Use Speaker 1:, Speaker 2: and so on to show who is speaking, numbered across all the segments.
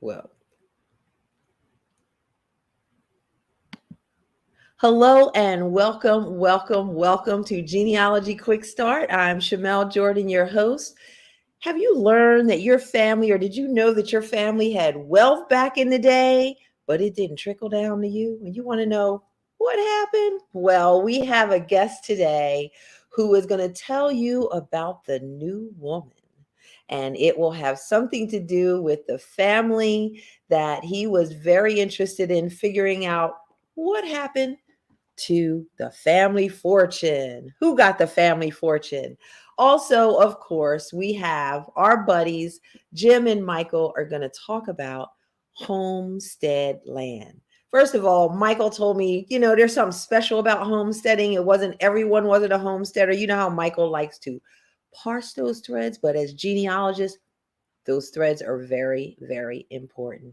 Speaker 1: Well, hello and welcome to Genealogy Quick Start. I'm Shamele, Jordon, your host. Have you learned that your family, or did you know that your family had wealth back in the day, but it didn't trickle down to you? And you want to know what happened? Well, we have a guest today who is going to tell you about the new woman. And it will have something to do with the family that he was very interested in figuring out what happened to the family fortune. Who got the family fortune? Also, of course, we have our buddies, Jim and Michael, are going to talk about homestead land. First of all, Michael told me, there's something special about homesteading. Everyone wasn't a homesteader. You know how Michael likes to parse those threads, but as genealogists, those threads are very, very important.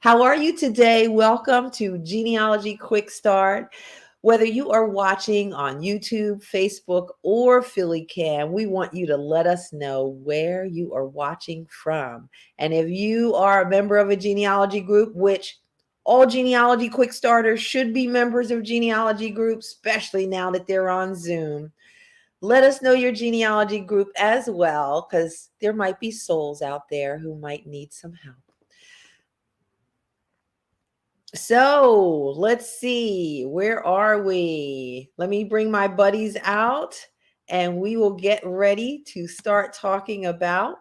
Speaker 1: How are you today? Welcome to Genealogy Quick Start. Whether you are watching on YouTube, Facebook, or Philly Cam, we want you to let us know where you are watching from. And if you are a member of a genealogy group, which all genealogy quick starters should be members of genealogy groups, especially now that they're on Zoom, let us know your genealogy group as well, because there might be souls out there who might need some help. So let's see, where are we? Let me bring my buddies out and we will get ready to start talking about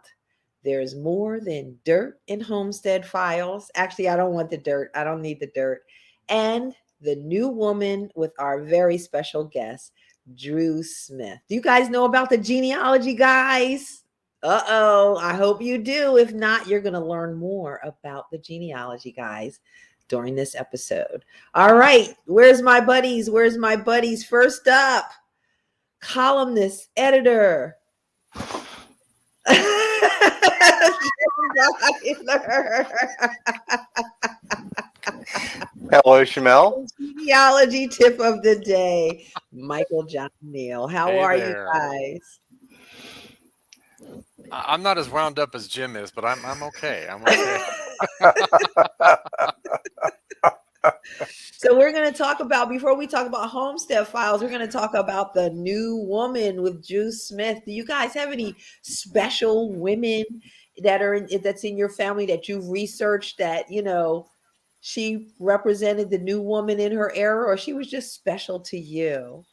Speaker 1: there's more than dirt in Homestead Files. Actually, I don't want the dirt. I don't need the dirt. And the new woman with our very special guest, Drew Smith. Do you guys know about the genealogy, guys? Uh-oh, I hope you do. If not, you're going to learn more about the genealogy, guys, during this episode. All right, where's my buddies? First up, columnist, editor.
Speaker 2: Hello, Shamele.
Speaker 1: Genealogy tip of the day, Michael John Neill. How are you guys?
Speaker 3: I'm not as wound up as Jim is, but I'm okay. I'm okay.
Speaker 1: So we're going to talk about, before we talk about Homestead Files, we're going to talk about the new woman with Drew Smith. Do you guys have any special women that's in your family that you've researched that, she represented the new woman in her era, or she was just special to you?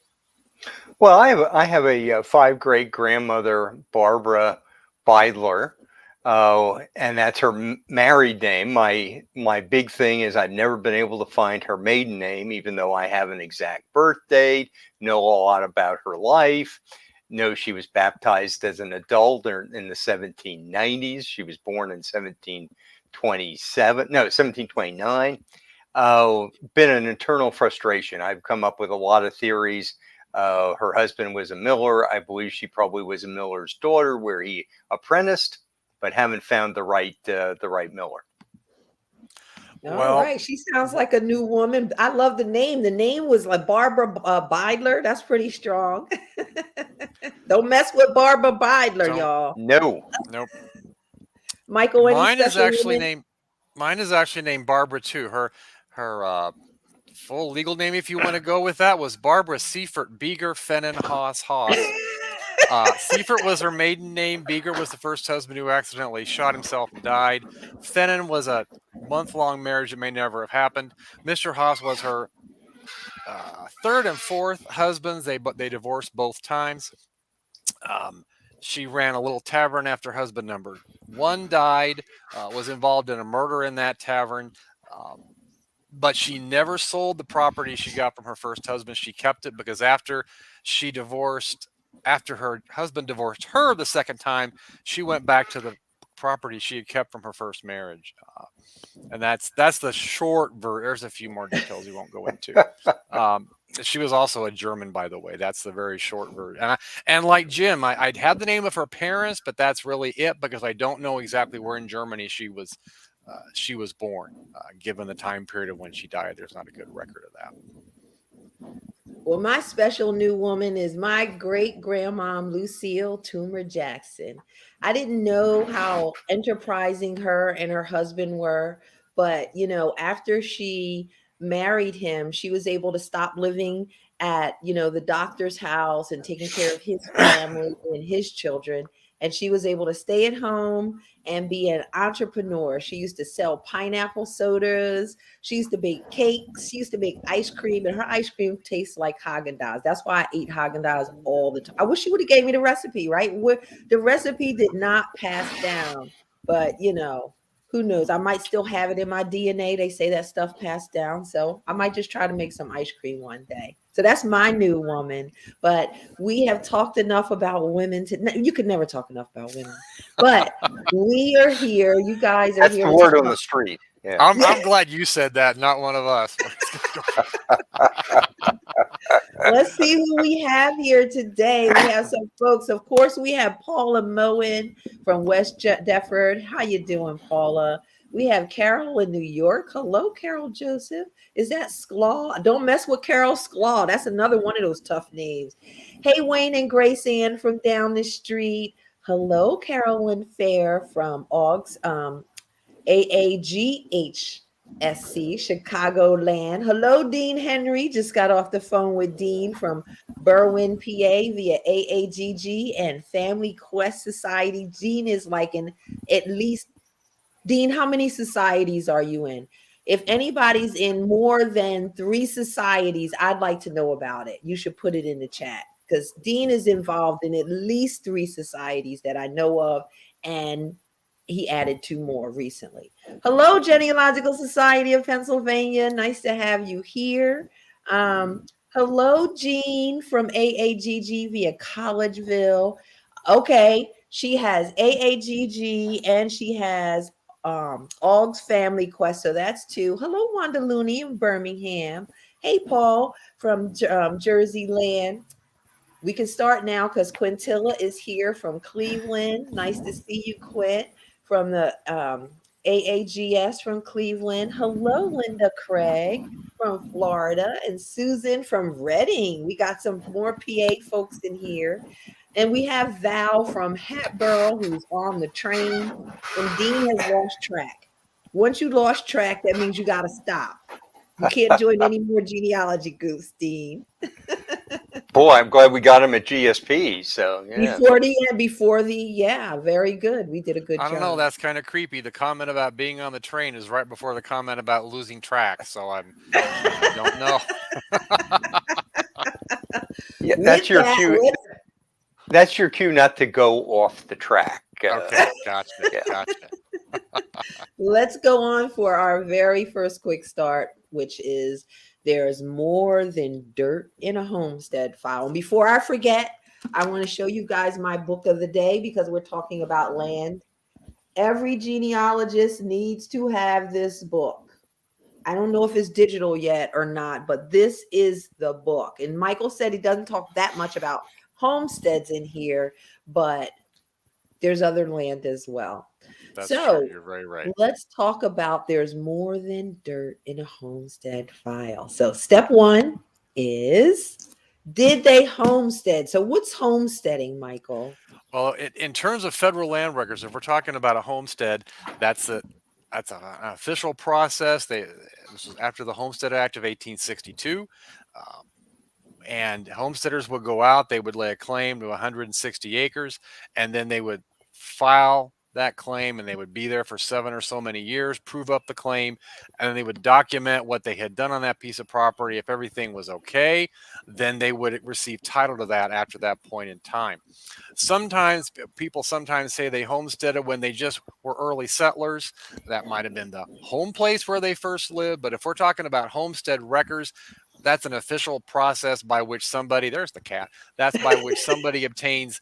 Speaker 2: Well, I have a five great grandmother, Barbara Beidler, and that's her married name. My big thing is I've never been able to find her maiden name, even though I have an exact birth date, know a lot about her life, know she was baptized as an adult in the 1790s. She was born in 1729. Been an eternal frustration. I've come up with a lot of theories. Her husband was a miller. I believe she probably was a miller's daughter, where he apprenticed, but haven't found the right miller.
Speaker 1: All right, she sounds like a new woman. I love the name. The name was like Barbara Beidler. That's pretty strong. Don't mess with Barbara Beidler, y'all.
Speaker 2: No.
Speaker 3: Nope.
Speaker 1: Michael,
Speaker 3: mine is actually named Barbara too. Her full legal name, if you want to go with that, was Barbara Seifert Beeger Fennon Haas. Seifert was her maiden name. Beeger was the first husband who accidentally shot himself and died. Fennon was a month-long marriage that may never have happened. Mr. Haas was her third and fourth husbands. They divorced both times. She ran a little tavern after husband number one died, was involved in a murder in that tavern. But she never sold the property she got from her first husband. She kept it because after her husband divorced her the second time, she went back to the property she had kept from her first marriage. And that's the short version. There's a few more details we won't go into. She was also a German, by the way. That's the very short version. And like Jim, I'd had the name of her parents, but that's really it, because I don't know exactly where in Germany she was born. Given the time period of when she died, there's not a good record of that.
Speaker 1: Well, my special new woman is my great grandmom, Lucille Toomer Jackson. I didn't know how enterprising her and her husband were, but after she married him, she was able to stop living at, the doctor's house and taking care of his family and his children. And she was able to stay at home and be an entrepreneur. She used to sell pineapple sodas. She used to bake cakes. She used to make ice cream, and her ice cream tastes like Haagen-Dazs. That's why I ate Haagen-Dazs all the time. I wish she would have gave me the recipe, right? The recipe did not pass down, but who knows? I might still have it in my DNA. They say that stuff passed down, so I might just try to make some ice cream one day. So that's my new woman. But we have talked enough about women. You could never talk enough about women. But we are here. You guys are
Speaker 2: That's
Speaker 1: here.
Speaker 2: the word on the street. Yeah.
Speaker 3: I'm glad you said that, not one of us.
Speaker 1: Let's see who we have here today. We have some folks. Of course, we have Paula Moen from West Deptford. How you doing, Paula? We have Carol in New York. Hello, Carol Joseph. Is that Sclaw? Don't mess with Carol Sclaw. That's another one of those tough names. Hey, Wayne and Grace Ann from down the street. Hello, Carolyn Fair from Augs, AAGHSC, Chicagoland. Hello, Dean Henry. Just got off the phone with Dean from Berwyn, PA via AAGG and Family Quest Society. Dean is like in at least, Dean, how many societies are you in? If anybody's in more than 3 societies, I'd like to know about it. You should put it in the chat because Dean is involved in at least 3 societies that I know of, and he added 2 more recently. Hello, Genealogical Society of Pennsylvania. Nice to have you here. Hello, Jean from AAGG via Collegeville. Okay, she has AAGG and she has Aug's Family Quest. So that's 2. Hello, Wanda Looney in Birmingham. Hey, Paul from Jersey Land. We can start now because Quintilla is here from Cleveland. Nice to see you, Quint, from the AAGS from Cleveland. Hello, Linda Craig from Florida and Susan from Reading. We got some more PA folks in here. And we have Val from Hatboro who's on the train. And Dean has lost track. Once you lost track, that means you got to stop. You can't join any more genealogy groups, Dean.
Speaker 2: Boy, I'm glad we got him at GSP. So yeah.
Speaker 1: Before the very good. We did a good job.
Speaker 3: I don't know. That's kind of creepy. The comment about being on the train is right before the comment about losing track. So I don't know.
Speaker 2: Yeah, that's your cue. That's your cue not to go off the track.
Speaker 3: Okay, gotcha. Gotcha.
Speaker 1: Let's go on for our very first quick start, which is there's more than dirt in a homestead file. And before I forget, I want to show you guys my book of the day because we're talking about land. Every genealogist needs to have this book. I don't know if it's digital yet or not, but this is the book. And Michael said he doesn't talk that much about homesteads in here, but there's other land as well.
Speaker 3: That's
Speaker 1: so
Speaker 3: true. You're very right.
Speaker 1: Let's talk about there's more than dirt in a homestead file. So step 1 is, did they homestead? So what's homesteading, Michael?
Speaker 3: Well, in terms of federal land records, if we're talking about a homestead, that's an official process. This was after the Homestead Act of 1862. And homesteaders would go out, they would lay a claim to 160 acres, and then they would file that claim, and they would be there for 7 or so many years, prove up the claim, and then they would document what they had done on that piece of property. If everything was okay, then they would receive title to that after that point in time. Sometimes people say they homesteaded when they just were early settlers. That might have been the home place where they first lived. But if we're talking about homestead records, that's an official process by which somebody, there's the cat, that's by which somebody obtains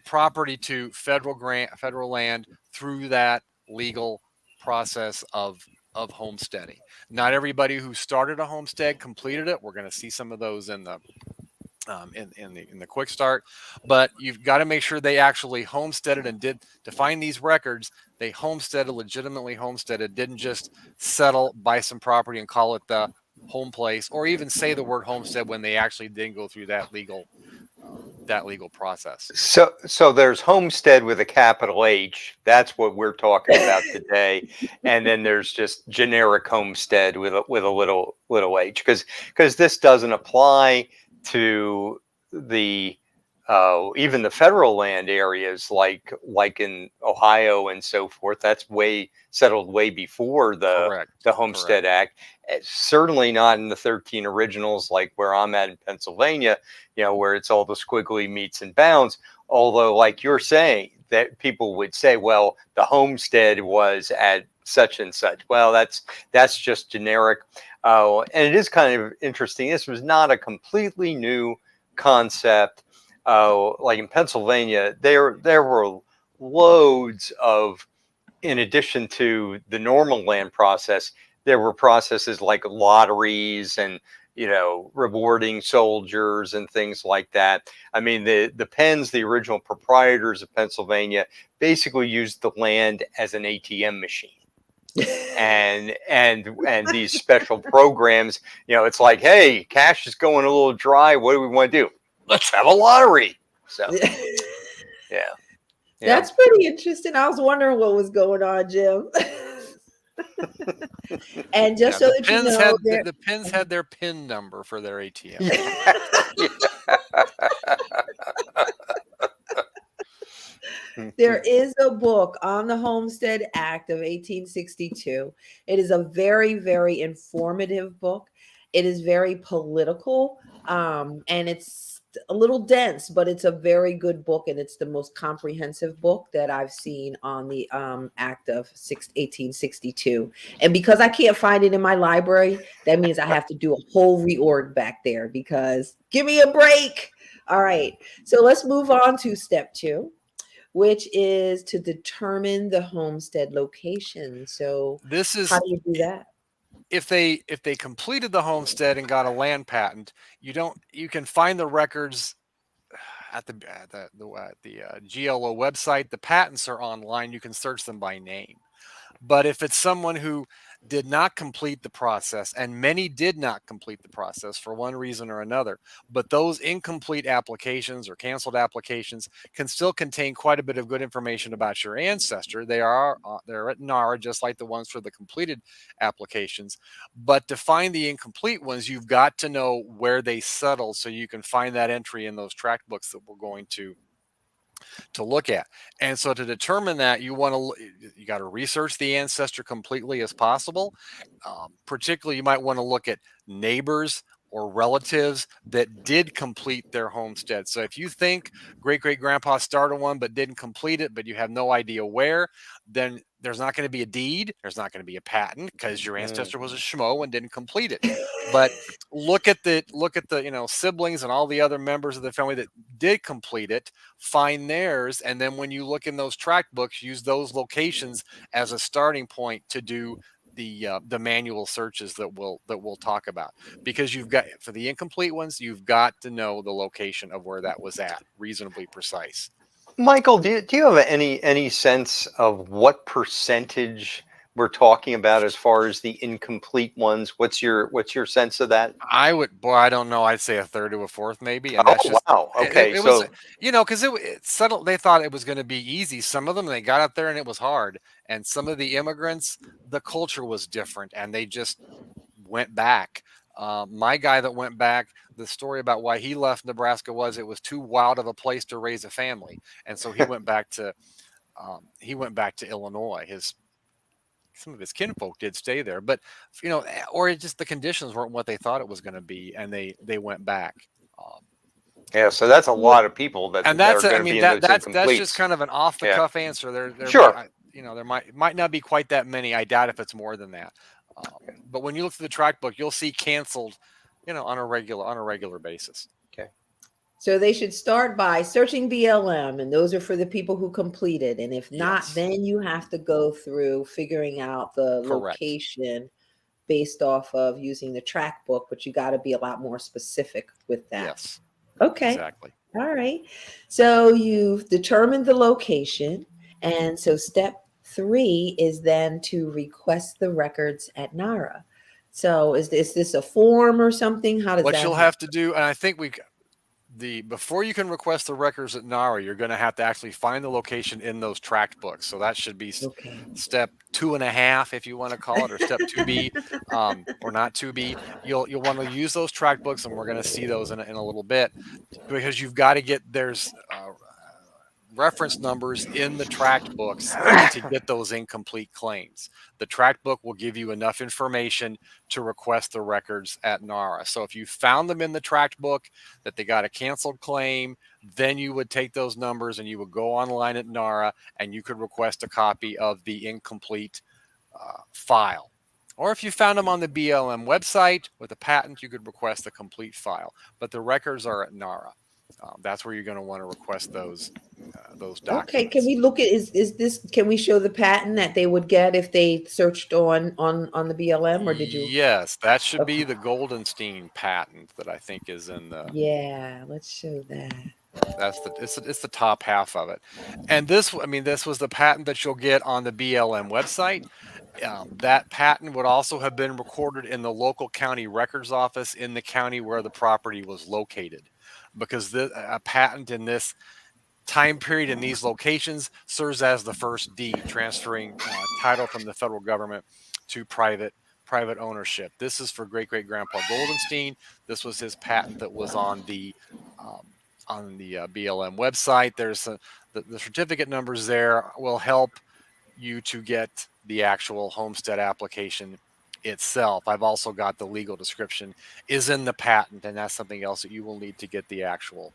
Speaker 3: property to federal land through that legal process of homesteading. Not everybody who started a homestead completed it. We're going to see some of those in the quick start, but you've got to make sure they actually homesteaded and did to find these records. They legitimately homesteaded, didn't just settle, buy some property and call it the home place, or even say the word homestead when they actually didn't go through that legal process.
Speaker 2: So there's homestead with a capital H. That's what we're talking about today. And then there's just generic homestead with a little h, because this doesn't apply to the even the federal land areas like in Ohio and so forth. That's settled way before the Homestead Act. Certainly not in the 13 originals like where I'm at in Pennsylvania, where it's all the squiggly meets and bounds. Although, like you're saying, that people would say, well, the homestead was at such and such. Well, that's just generic. And it is kind of interesting. This was not a completely new concept. Like in Pennsylvania, there were loads of, in addition to the normal land process, there were processes like lotteries and rewarding soldiers and things like that. I mean, the Penns, the original proprietors of Pennsylvania, basically used the land as an ATM machine. and these special programs, it's like, hey, cash is going a little dry. What do we want to do? Let's have a lottery. So, yeah.
Speaker 1: That's pretty interesting. I was wondering what was going on, Jim. And just so that you know,
Speaker 3: the Penns had their PIN number for their ATM.
Speaker 1: There is a book on the Homestead Act of 1862. It is a very, very informative book. It is very political, and it's a little dense, but it's a very good book, and it's the most comprehensive book that I've seen on the Act of 1862. And because I can't find it in my library, that means I have to do a whole reorg back there, because give me a break. All right, so let's move on to step 2, which is to determine the homestead location. So how do you do that?
Speaker 3: If they completed the homestead and got a land patent, you can find the records at the GLO website. The patents are online. You can search them by name. But if it's someone who did not complete the process, and many did not complete the process for one reason or another, but those incomplete applications or canceled applications can still contain quite a bit of good information about your ancestor. They're at NARA, just like the ones for the completed applications. But to find the incomplete ones, you've got to know where they settled, so you can find that entry in those tract books that we're going to look at. And so to determine that, you got to research the ancestor completely as possible. Particularly, you might want to look at neighbors or relatives that did complete their homestead. So if you think great-great-grandpa started one but didn't complete it, but you have no idea where, then there's not going to be a deed. There's not going to be a patent, because your ancestor was a schmo and didn't complete it. But look at the siblings and all the other members of the family that did complete it, find theirs, and then when you look in those tract books, use those locations as a starting point to do the manual searches that we'll talk about. Because you've got, for the incomplete ones, you've got to know the location of where that was at, reasonably precise.
Speaker 2: Michael, do you have any sense of what percentage we're talking about as far as the incomplete ones? What's your sense of that?
Speaker 3: I don't know. I'd say a third to a fourth, maybe. And
Speaker 2: that's just, wow. Okay,
Speaker 3: it was, because it settled. They thought it was going to be easy. Some of them, they got up there and it was hard. And some of the immigrants, the culture was different, and they just went back. My guy that went back, the story about why he left Nebraska was it was too wild of a place to raise a family, and so he went back to Illinois. Some of his kinfolk did stay there, but or the conditions weren't what they thought it was going to be, and they went back.
Speaker 2: Yeah, so that's a lot of people that's
Speaker 3: just kind of an off the cuff answer. There
Speaker 2: sure.
Speaker 3: There might not be quite that many. I doubt if it's more than that. But when you look through the tract book, you'll see canceled, on a regular basis.
Speaker 2: Okay.
Speaker 1: So they should start by searching BLM, and those are for the people who completed. And if not, then you have to go through figuring out the location based off of using the tract book, but you got to be a lot more specific with that.
Speaker 3: Yes.
Speaker 1: Okay.
Speaker 3: Exactly.
Speaker 1: All right. So you've determined the location. And so step 3 is then to request the records at NARA. So is this a form or something? How does
Speaker 3: What
Speaker 1: that
Speaker 3: you'll
Speaker 1: happen?
Speaker 3: have to do, and I think before you can request the records at NARA, you're going to have to actually find the location in those tract books. So that should be
Speaker 1: Okay.
Speaker 3: step 2.5, if you want to call it, or step 2B, or not 2B. You'll want to use those tract books, and we're going to see those in a little bit, because you've got to get there's reference numbers in the tract books to get those incomplete claims. The tract book will give you enough information to request the records at NARA. So if you found them in the tract book that they got a canceled claim, then you would take those numbers and you would go online at NARA and you could request a copy of the incomplete file. Or if you found them on the BLM website with a patent, you could request a complete file. But the records are at NARA. That's where you're going to want to request those documents.
Speaker 1: Okay, can we look at is this, can we show the patent that they would get if they searched on the BLM, or did you?
Speaker 3: Yes, that should be
Speaker 1: Okay.
Speaker 3: the Goldenstein patent that I think is in the.
Speaker 1: Yeah, let's show that.
Speaker 3: That's it's the top half of it, and this was the patent that you'll get on the BLM website. That patent would also have been recorded in the local county records office in the county where the property was located, because a patent in this time period in these locations serves as the first deed, transferring title from the federal government to private ownership. This is for great grandpa Goldenstein. This was his patent that was on the BLM website. There's the certificate numbers there will help you to get the actual homestead application itself. I've also got the legal description is in the patent, and that's something else that you will need to get the actual.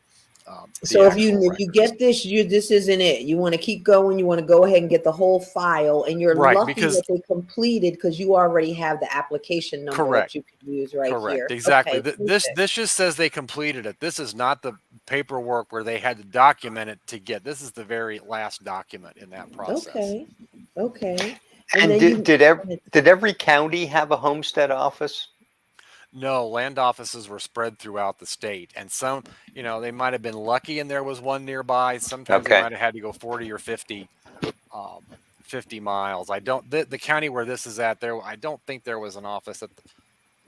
Speaker 1: So if you get this, this isn't it. You want to keep going. You want to go ahead and get the whole file, and you're
Speaker 3: right,
Speaker 1: lucky
Speaker 3: because
Speaker 1: that they completed, because you already have the application number
Speaker 3: correct,
Speaker 1: that you can use right here.
Speaker 3: Exactly.
Speaker 1: Okay,
Speaker 3: This just says they completed it. This is not the paperwork where they had to document it to get. This is the very last document in that process.
Speaker 1: Okay.
Speaker 2: And did every county have a homestead office?
Speaker 3: No, land offices were spread throughout the state, and some, they might have been lucky and there was one nearby. Sometimes they might have had to go 40 or 50 miles. The county where this is at, I don't think there was an office at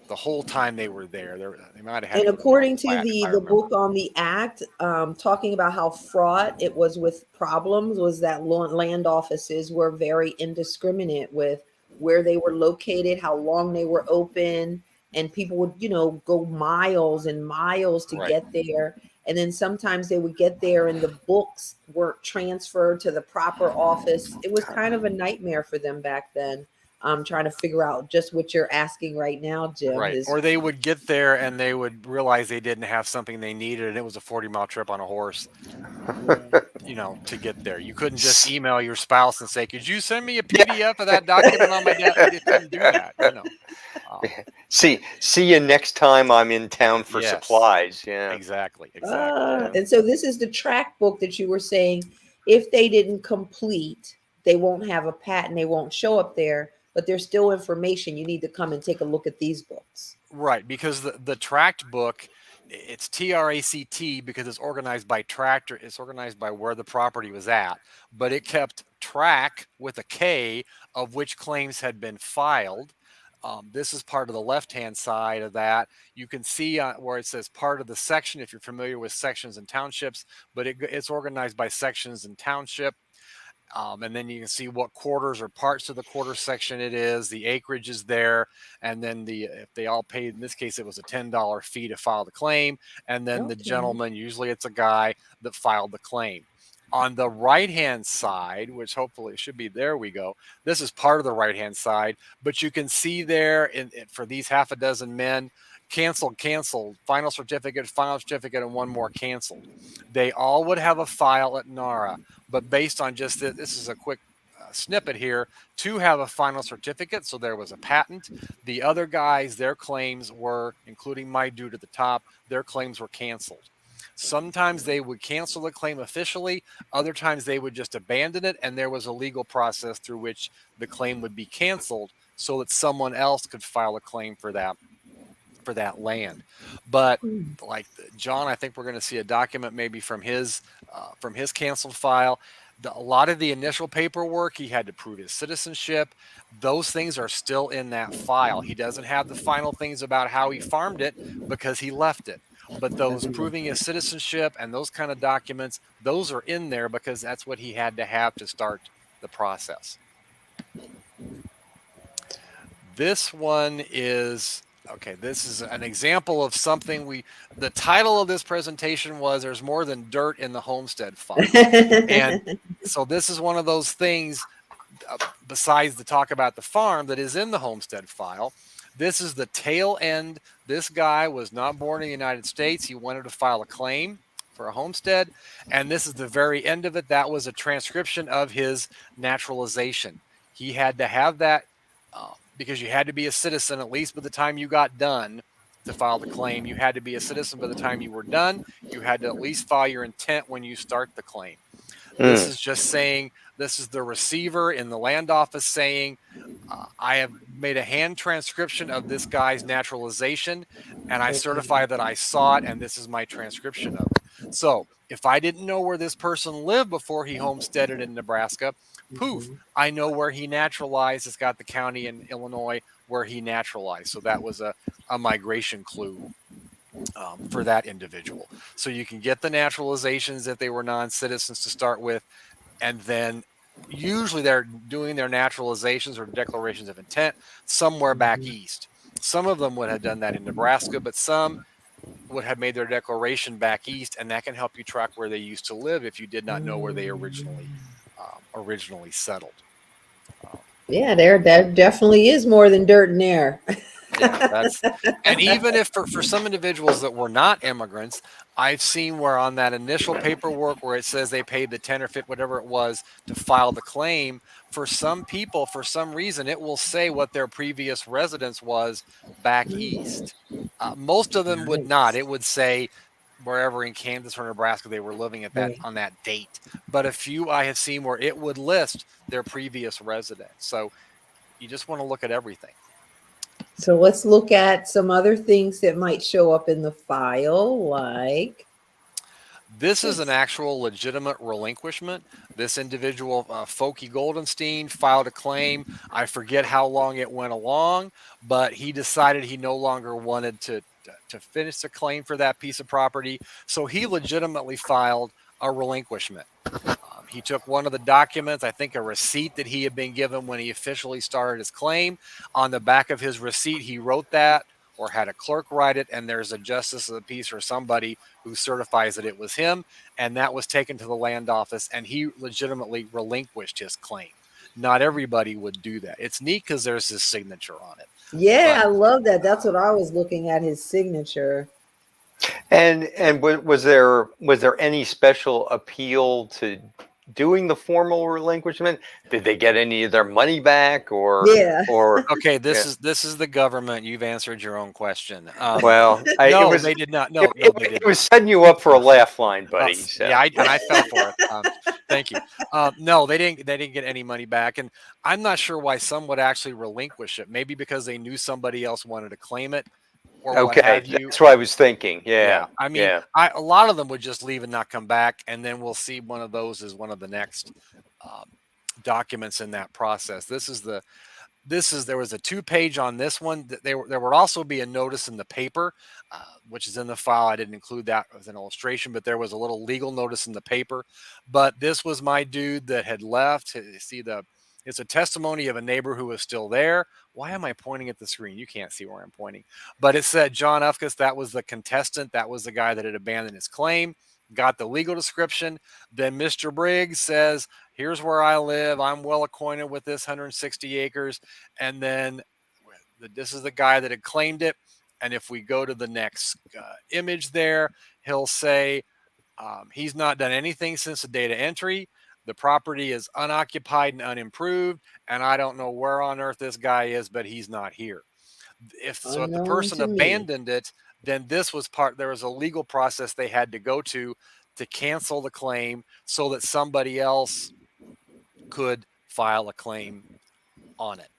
Speaker 3: the whole time they were there. They might have had.
Speaker 1: And according to the book on the act, talking about how fraught it was with problems, was that land offices were very indiscriminate with where they were located, how long they were open, and people would, go miles and miles to get there. And then sometimes they would get there and the books weren't transferred to the proper office. It was kind of a nightmare for them back then. I'm trying to figure out just what you're asking right now, Jim.
Speaker 3: Right. Or they would get there and they would realize they didn't have something they needed, and it was a 40-mile trip on a horse, to get there. You couldn't just email your spouse and say, "Could you send me a PDF of that document on my desk?" You couldn't do that.
Speaker 2: See you next time I'm in town for supplies. Yeah.
Speaker 3: Exactly.
Speaker 1: And so this is the track book that you were saying. If they didn't complete, they won't have a patent. They won't show up there. But there's still information. You need to come and take a look at these books.
Speaker 3: Right, because the tract book, it's TRACT because it's organized by tractor. It's organized by where the property was at, but it kept track with a K of which claims had been filed. This is part of the left-hand side of that. You can see where it says part of the section, if you're familiar with sections and townships, but it's organized by sections and township. And then you can see what quarters or parts of the quarter section it is. The acreage is there. And then if they all paid, in this case, it was a $10 fee to file the claim. And then the gentleman, usually it's a guy, that filed the claim. On the right-hand side, which hopefully should be, there we go. This is part of the right-hand side. But you can see there for these half a dozen men, canceled, final certificate, and one more canceled. They all would have a file at NARA, but based on just this is a quick snippet here, two have a final certificate, so there was a patent. The other guys, their claims were, including my dude at the top, their claims were canceled. Sometimes they would cancel the claim officially. Other times they would just abandon it, and there was a legal process through which the claim would be canceled so that someone else could file a claim for that land. But like John, I think we're going to see a document maybe from his canceled file. A lot of the initial paperwork, he had to prove his citizenship. Those things are still in that file. He doesn't have the final things about how he farmed it because he left it. But those proving his citizenship and those kind of documents, those are in there because that's what he had to have to start the process. This one is, okay, this is an example of something the title of this presentation was There's More Than Dirt in the Homestead File. And so this is one of those things, besides the talk about the farm, that is in the homestead file. This is the tail end. This guy was not born in the United States. He wanted to file a claim for a homestead. And this is the very end of it. That was a transcription of his naturalization. He had to have that because you had to be a citizen, at least by the time you got done to file the claim. You had to be a citizen by the time you were done. You had to at least file your intent when you start the claim. This is just saying, this is the receiver in the land office saying, I have made a hand transcription of this guy's naturalization, and I certify that I saw it, and this is my transcription of it. So if I didn't know where this person lived before he homesteaded in Nebraska, poof, I know where he naturalized. It's got the county in Illinois where he naturalized. So that was a migration clue for that individual. So you can get the naturalizations if they were non-citizens to start with, and then usually they're doing their naturalizations or declarations of intent somewhere back east. Some of them would have done that in Nebraska, but some would have made their declaration back east, and that can help you track where they used to live if you did not know where they originally settled.
Speaker 1: Yeah, there definitely is more than dirt in there.
Speaker 3: Yeah, and even if for some individuals that were not immigrants, I've seen where on that initial paperwork where it says they paid the 10 or 50, whatever it was, to file the claim, for some people, for some reason, it will say what their previous residence was back east. Most of them would not. It would say wherever in Kansas or Nebraska they were living at that on that date. But a few I have seen where it would list their previous residence. So you just want to look at everything.
Speaker 1: So let's look at some other things that might show up in the file, like
Speaker 3: this is an actual legitimate relinquishment. This individual, Folky Goldenstein, filed a claim. I forget how long it went along, but he decided he no longer wanted to finish the claim for that piece of property. So he legitimately filed a relinquishment. He took one of the documents, I think a receipt that he had been given when he officially started his claim. On the back of his receipt, he wrote that or had a clerk write it, and there's a justice of the peace or somebody who certifies that it was him, and that was taken to the land office, and he legitimately relinquished his claim. Not everybody would do that. It's neat because there's his signature on it.
Speaker 1: Yeah, I love that. That's what I was looking at, his signature.
Speaker 2: And was there any special appeal to doing the formal relinquishment? Did they get any of their money back, or
Speaker 3: okay, this is the government. You've answered your own question.
Speaker 2: Well,
Speaker 3: they did not. No, they didn't.
Speaker 2: It was setting you up for a laugh line, buddy. So.
Speaker 3: Yeah, I fell for it. Thank you. No, they didn't get any money back, and I'm not sure why some would actually relinquish it. Maybe because they knew somebody else wanted to claim it.
Speaker 2: Okay, that's what I was thinking. Yeah.
Speaker 3: I mean, a lot of them would just leave and not come back, and then we'll see one of those as one of the next documents in that process. There was a 2-page on this one. There would also be a notice in the paper, which is in the file. I didn't include that as an illustration, but there was a little legal notice in the paper. But this was my dude that had left. See it's a testimony of a neighbor who was still there. Why am I pointing at the screen? You can't see where I'm pointing. But it said John Ufkus, that was the contestant. That was the guy that had abandoned his claim. Got the legal description. Then Mr. Briggs says, here's where I live. I'm well acquainted with this 160 acres. And then this is the guy that had claimed it. And if we go to the next image there, he'll say he's not done anything since the data entry. The property is unoccupied and unimproved, and I don't know where on earth this guy is, but he's not here. If the person abandoned it, then there was a legal process they had to go to cancel the claim so that somebody else could file a claim on it.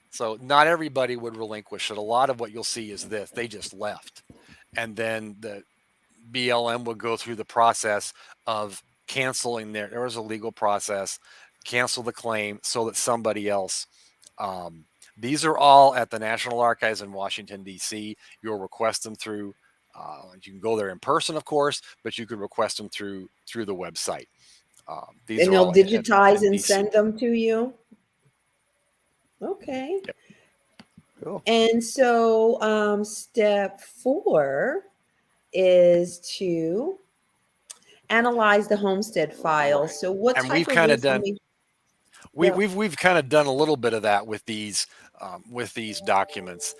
Speaker 3: So not everybody would relinquish it. A lot of what you'll see is this: they just left, and then the BLM would go through the process of canceling there was a legal process, cancel the claim so that somebody else. These are all at the National Archives in Washington, D.C. You'll request them through. You can go there in person, of course, but you could request them through the website. These
Speaker 1: And
Speaker 3: are
Speaker 1: they'll
Speaker 3: all
Speaker 1: digitize
Speaker 3: in
Speaker 1: and
Speaker 3: DC.
Speaker 1: send them to you. Okay.
Speaker 3: Yep.
Speaker 2: Cool.
Speaker 1: And so step 4 is to analyze the homestead files. So what
Speaker 3: And
Speaker 1: type
Speaker 3: we've
Speaker 1: of
Speaker 3: kind of done.
Speaker 1: Yeah.
Speaker 3: We've kind of done a little bit of that with these documents.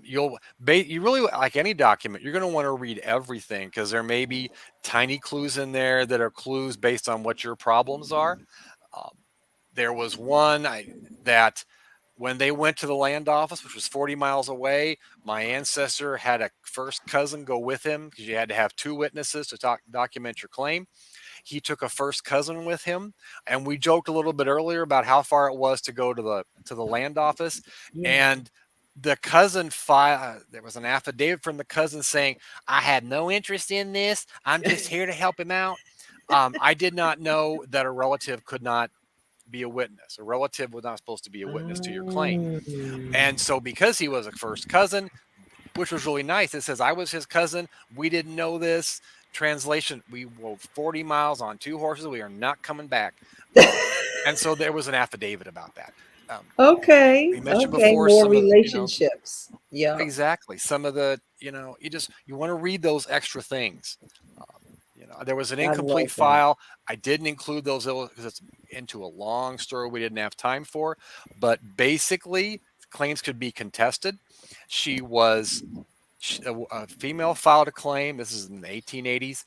Speaker 3: You really, like any document, you're going to want to read everything, because there may be tiny clues in there that are clues based on what your problems are. There was one that when they went to the land office, which was 40 miles away, my ancestor had a first cousin go with him, because you had to have 2 witnesses to document your claim. He took a first cousin with him, and we joked a little bit earlier about how far it was to go to the land office.
Speaker 1: Yeah.
Speaker 3: And the cousin file, there was an affidavit from the cousin saying, "I had no interest in this. I'm just here to help him out." I did not know that a relative could not be a witness. A relative was not supposed to be a witness to your claim. And so, because he was a first cousin, which was really nice, it says, "I was his cousin. We didn't know this." Translation: we rode 40 miles on 2 horses. We are not coming back. And so there was an affidavit about that.
Speaker 1: Okay.
Speaker 3: We mentioned
Speaker 1: Okay.
Speaker 3: before
Speaker 1: More
Speaker 3: some of
Speaker 1: relationships. Yeah.
Speaker 3: exactly, some of the, you want to read those extra things. There was an
Speaker 1: I love
Speaker 3: incomplete
Speaker 1: that.
Speaker 3: file. I didn't include those because it's into a long story we didn't have time for. But basically, claims could be contested. A female filed a claim. This is in the 1880s.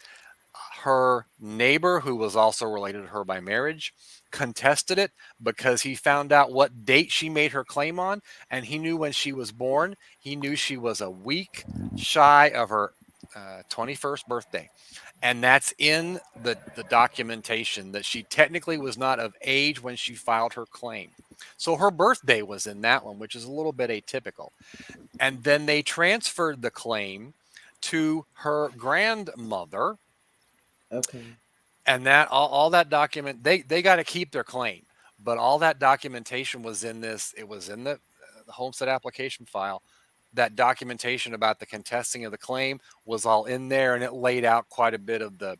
Speaker 3: Her neighbor, who was also related to her by marriage, contested it because he found out what date she made her claim on, and he knew when she was born. He knew she was a week shy of her 21st birthday. And that's in the documentation, that she technically was not of age when she filed her claim. So her birthday was in that one, which is a little bit atypical. And then they transferred the claim to her grandmother.
Speaker 1: Okay.
Speaker 3: And that all that document, they got to keep their claim, but all that documentation was in this. It was in the homestead application file. That documentation about the contesting of the claim was all in there, and it laid out quite a bit of the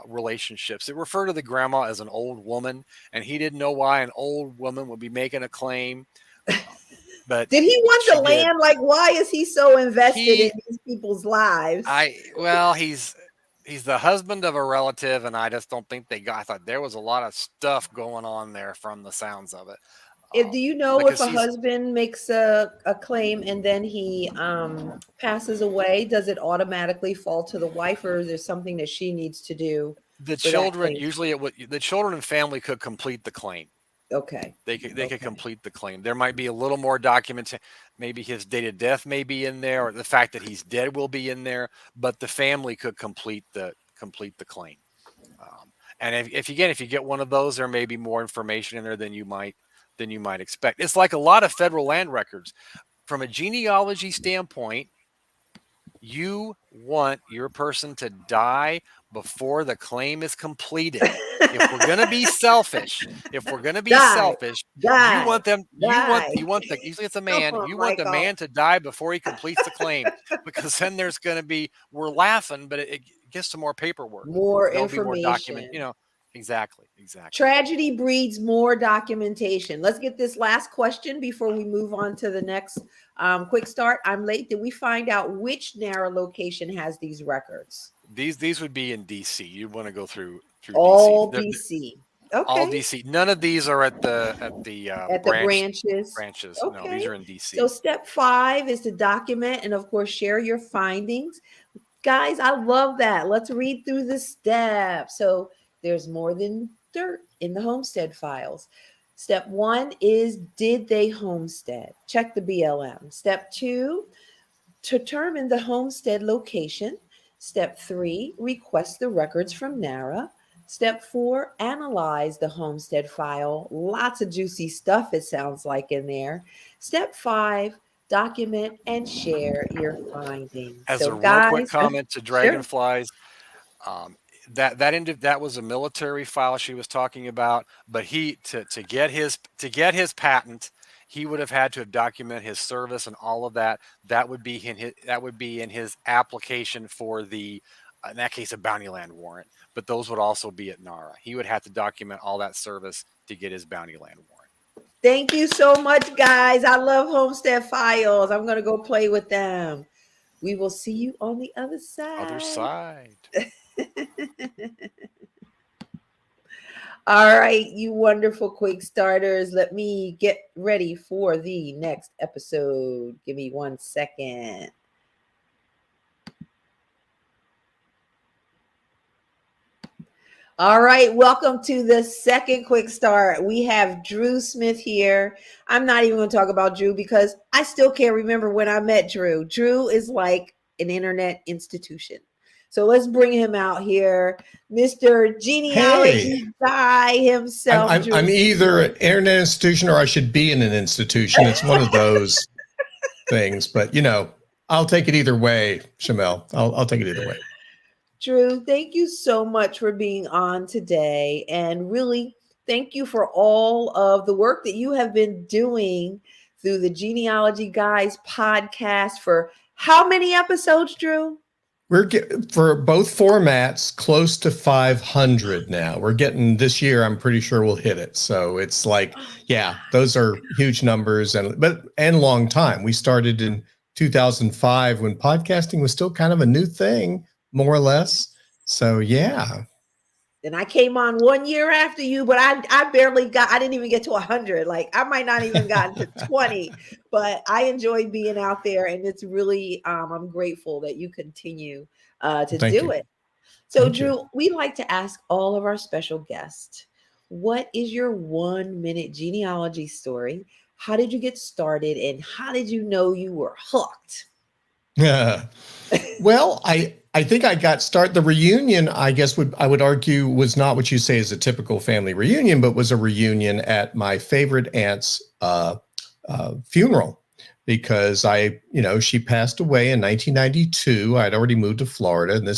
Speaker 3: relationships. It referred to the grandma as an old woman, and he didn't know why an old woman would be making a claim. But
Speaker 1: did he want the
Speaker 3: did.
Speaker 1: land? Like, why is he so invested in
Speaker 3: He-
Speaker 1: these people's lives?
Speaker 3: He's the husband of a relative, and I just don't think I thought there was a lot of stuff going on there from the sounds of it.
Speaker 1: Do you know if
Speaker 3: Because
Speaker 1: a husband makes a claim and then he passes away, does it automatically fall to the wife, or is there something that she needs to do?
Speaker 3: the
Speaker 1: for that
Speaker 3: children
Speaker 1: claim?
Speaker 3: usually the children and family could complete the claim.
Speaker 1: Okay.
Speaker 3: They could
Speaker 1: Okay.
Speaker 3: complete the claim. There might be a little more documentation. Maybe his date of death may be in there, or the fact that he's dead will be in there. But the family could complete the claim. And if you get one of those, there may be more information in there than you might expect. It's like a lot of federal land records. From a genealogy standpoint, you want your person to die before the claim is completed. If we're going to be selfish, you want them, usually it's a man,
Speaker 1: Come on,
Speaker 3: you want the
Speaker 1: Michael.
Speaker 3: man to die before he completes the claim, because then there's going to be, we're laughing, but it gets to more paperwork.
Speaker 1: More
Speaker 3: There'll be more document,
Speaker 1: information.
Speaker 3: Exactly.
Speaker 1: Tragedy breeds more documentation. Let's get this last question before we move on to the next quick start. I'm late. Did we find out which NARA location has these records?
Speaker 3: These would be in DC. You want to go through
Speaker 1: all
Speaker 3: DC.
Speaker 1: DC. Okay.
Speaker 3: All DC. None of these are at the
Speaker 1: branches.
Speaker 3: Okay. No, these are in DC.
Speaker 1: So step 5 is to document and of course share your findings. Guys, I love that. Let's read through the steps. So there's more than dirt in the homestead files. Step 1 is, did they homestead? Check the BLM. Step 2, determine the homestead location. Step 3, request the records from NARA. Step 4, analyze the homestead file. Lots of juicy stuff, it sounds like, in there. Step 5, document and share your findings.
Speaker 3: As
Speaker 1: so
Speaker 3: a
Speaker 1: guys,
Speaker 3: real quick comment to dragonflies, that was a military file she was talking about, but he to get his patent, he would have had to have documented his service and all of that. That would be in his application for the in that case a bounty land warrant, but those would also be at NARA. He would have to document all that service to get his bounty land warrant.
Speaker 1: Thank you so much, guys. I love Homestead files. I'm going to go play with them. We will see you on the other side.
Speaker 3: Other side.
Speaker 1: All right, you wonderful quick starters. Let me get ready for the next episode. Give me 1 second. All right, welcome to the second quick start. We have Drew Smith here. I'm not even going to talk about Drew because I still can't remember when I met Drew. Drew is like an internet institution. So let's bring him out here, Mr. Genealogy guy himself.
Speaker 4: I'm either an internet institution or I should be in an institution. It's one of those things, but I'll take it either way, Shamele. I'll take it either way.
Speaker 1: Drew, thank you so much for being on today. And really, thank you for all of the work that you have been doing through the Genealogy Guys podcast for how many episodes, Drew?
Speaker 4: We're for both formats close to 500 now. We're getting this year. I'm pretty sure we'll hit it. So it's like, yeah, those are huge numbers and long time. We started in 2005 when podcasting was still kind of a new thing, more or less. So yeah.
Speaker 1: And I came on 1 year after you, but I didn't even get to 100. Like I might not even gotten to 20, but I enjoy being out there. And it's really, I'm grateful that you continue to do it. So Drew, we like to ask all of our special guests, what is your 1 minute genealogy story? How did you get started? And how did you know you were hooked?
Speaker 4: Yeah. Well, I think I got started. The reunion, I guess I would argue was not what you say is a typical family reunion, but was a reunion at my favorite aunt's funeral because she passed away in 1992. I'd already moved to Florida, and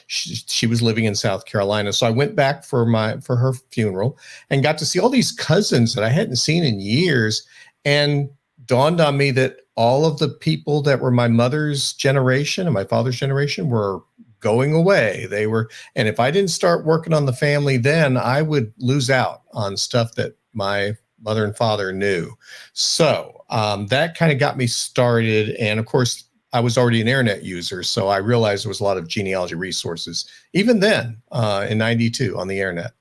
Speaker 4: she was living in South Carolina. So I went back for her funeral and got to see all these cousins that I hadn't seen in years, and dawned on me that all of the people that were my mother's generation and my father's generation were going away. And if I didn't start working on the family then, I would lose out on stuff that my mother and father knew. So that kind of got me started. And of course, I was already an internet user, so I realized there was a lot of genealogy resources, even then in 92 on the internet.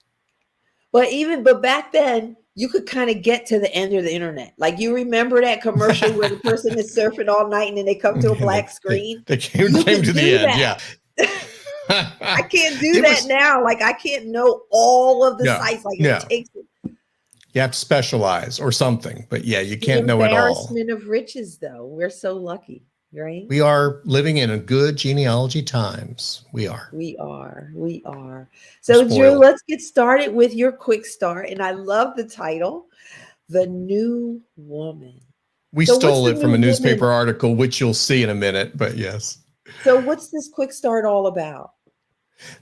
Speaker 1: But back then, you could kind of get to the end of the internet. Like you remember that commercial where the person is surfing all night and then they come to a black screen?
Speaker 4: They came to the end, yeah.
Speaker 1: I can't do that now. Like I can't know all of the sites. Like it takes it.
Speaker 4: You have to specialize or something. But yeah, you can't know it all.
Speaker 1: Embarrassment of riches, though. We're so lucky, right?
Speaker 4: We are living in a good genealogy times. We are.
Speaker 1: So Drew, let's get started with your quick start. And I love the title, The New Woman.
Speaker 4: We stole it from a newspaper article, which you'll see in a minute, but yes.
Speaker 1: So what's this quick start all about?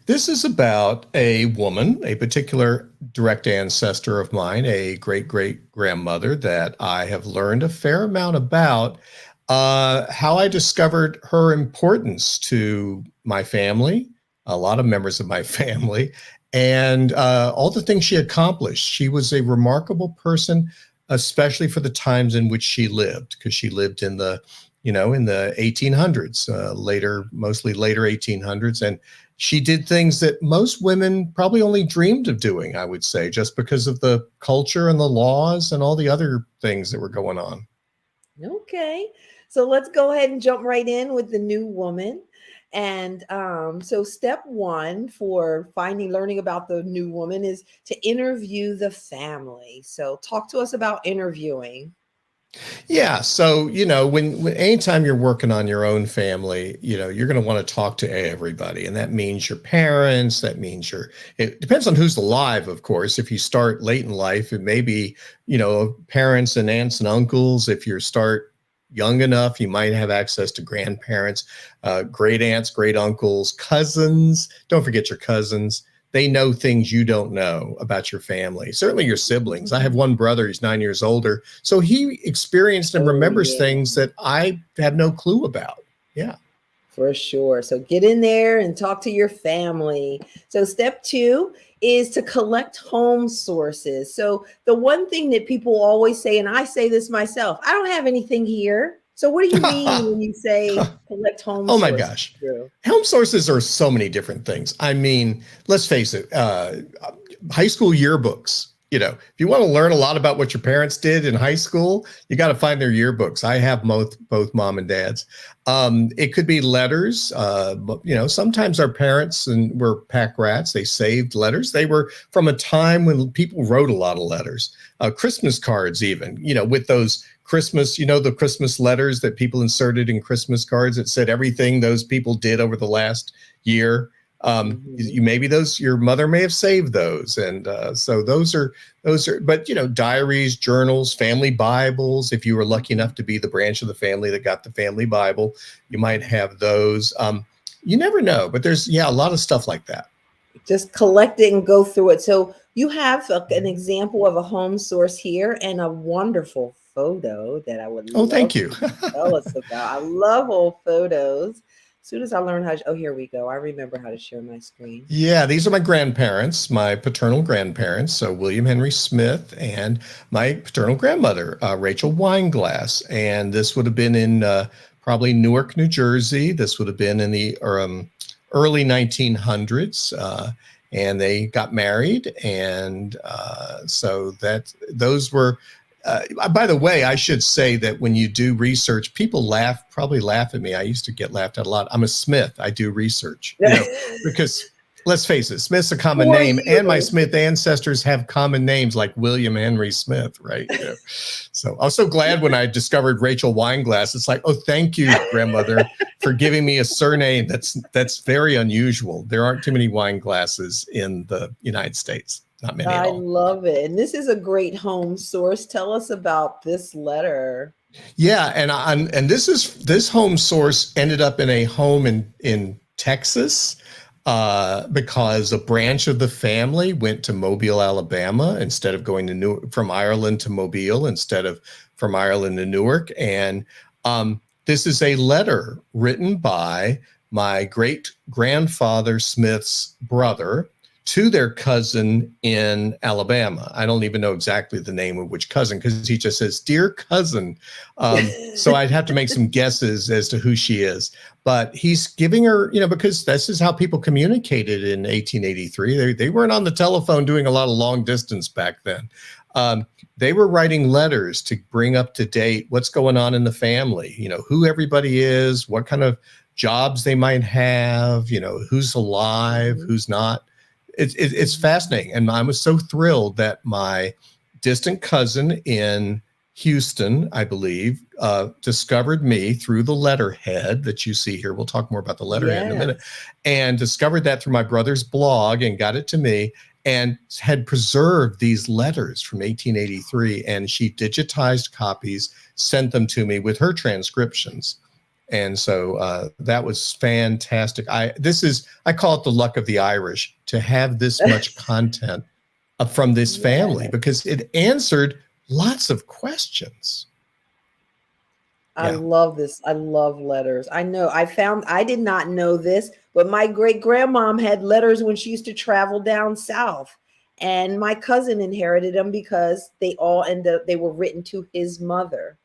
Speaker 4: This is about a woman, a particular direct ancestor of mine, a great-great-grandmother that I have learned a fair amount about, how I discovered her importance to my family, a lot of members of my family, and all the things she accomplished. She was a remarkable person, especially for the times in which she lived, because she lived in the 1800s, mostly later 1800s. And she did things that most women probably only dreamed of doing, I would say, just because of the culture and the laws and all the other things that were going on.
Speaker 1: Okay. So let's go ahead and jump right in with the new woman. And so step one for learning about the new woman is to interview the family. So talk to us about interviewing.
Speaker 4: Yeah. So, when anytime you're working on your own family, you're going to want to talk to everybody. And that means your parents, it depends on who's alive, of course. If you start late in life, it may be, parents and aunts and uncles. If you start, young enough, you might have access to grandparents, great aunts, great uncles, cousins. Don't forget your cousins. They know things you don't know about your family, certainly your siblings. I have one brother, he's 9 years older. So he experienced and remembers things that I have no clue about. Yeah.
Speaker 1: For sure. So get in there and talk to your family. So step 2 is to collect home sources. So the one thing that people always say, and I say this myself, I don't have anything here. So what do you mean when you say collect home sources?
Speaker 4: Oh my gosh. Home sources are so many different things. I mean, let's face it, high school yearbooks. You know, if you want to learn a lot about what your parents did in high school, you got to find their yearbooks. I have both mom and dad's. It could be letters. You know, sometimes our parents were pack rats. They saved letters. They were from a time when people wrote a lot of letters. Christmas cards, even, you know, with those Christmas, you know, the Christmas letters that people inserted in Christmas cards that said everything those people did over the last year. Your mother may have saved those. And so those are, but you know, diaries, journals, family Bibles. If you were lucky enough to be the branch of the family that got the family Bible, you might have those. You never know, but there's, a lot of stuff like that.
Speaker 1: Just collect it and go through it. So you have an example of a home source here and a wonderful photo that I would love
Speaker 4: thank you.
Speaker 1: to tell us about. I love old photos. As soon as I learn here we go. I remember how to share my screen.
Speaker 4: Yeah, these are my grandparents, my paternal grandparents. So William Henry Smith and my paternal grandmother, Rachel Wineglass. And this would have been in probably Newark, New Jersey. This would have been in the early 1900s. And they got married. And so those were... by the way, I should say that when you do research, people probably laugh at me. I used to get laughed at a lot. I'm a Smith. I do research, because let's face it, Smith's a common name, and my Smith ancestors have common names like William Henry Smith, right? So I was so glad when I discovered Rachel Wineglass. It's like, oh, thank you, grandmother, for giving me a surname that's very unusual. There aren't too many Wineglasses in the United States. Not many at all. I
Speaker 1: love it. And this is a great home source. Tell us about this letter.
Speaker 4: Yeah, and this home source ended up in a home in Texas because a branch of the family went to Mobile, Alabama, instead of going from Ireland to Mobile, instead of from Ireland to Newark. And this is a letter written by my great grandfather Smith's brother to their cousin in Alabama. I don't even know exactly the name of which cousin, because he just says, "Dear cousin." So I'd have to make some guesses as to who she is. But he's giving her, because this is how people communicated in 1883. They weren't on the telephone doing a lot of long distance back then. They were writing letters to bring up to date what's going on in the family, who everybody is, what kind of jobs they might have, who's alive, who's not. It's fascinating. And I was so thrilled that my distant cousin in Houston, I believe, discovered me through the letterhead that you see here. We'll talk more about the letterhead in a minute. And discovered that through my brother's blog and got it to me, and had preserved these letters from 1883. And she digitized copies, sent them to me with her transcriptions. And so that was fantastic. I call it the luck of the Irish to have this much content from this family, because it answered lots of questions.
Speaker 1: I love this. I love letters. I did not know this, but my great grandmom had letters when she used to travel down south, and my cousin inherited them because they were written to his mother.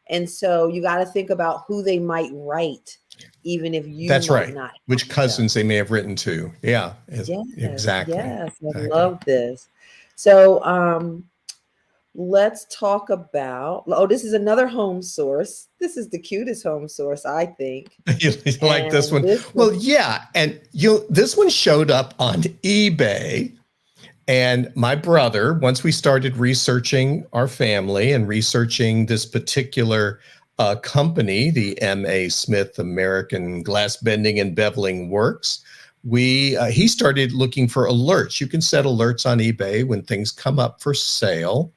Speaker 1: And so you got to think about who they might write, even if you
Speaker 4: That's
Speaker 1: might
Speaker 4: right.
Speaker 1: not.
Speaker 4: Which cousins they may have written to. Yeah,
Speaker 1: yes,
Speaker 4: exactly.
Speaker 1: Yes, I
Speaker 4: exactly.
Speaker 1: love this. So let's talk about, this is another home source. This is the cutest home source, I think.
Speaker 4: You like this one? Well, yeah. And this one showed up on eBay. And my brother, once we started researching our family and researching this particular company, the M.A. Smith American Glass Bending and Beveling Works, he started looking for alerts. You can set alerts on eBay when things come up for sale.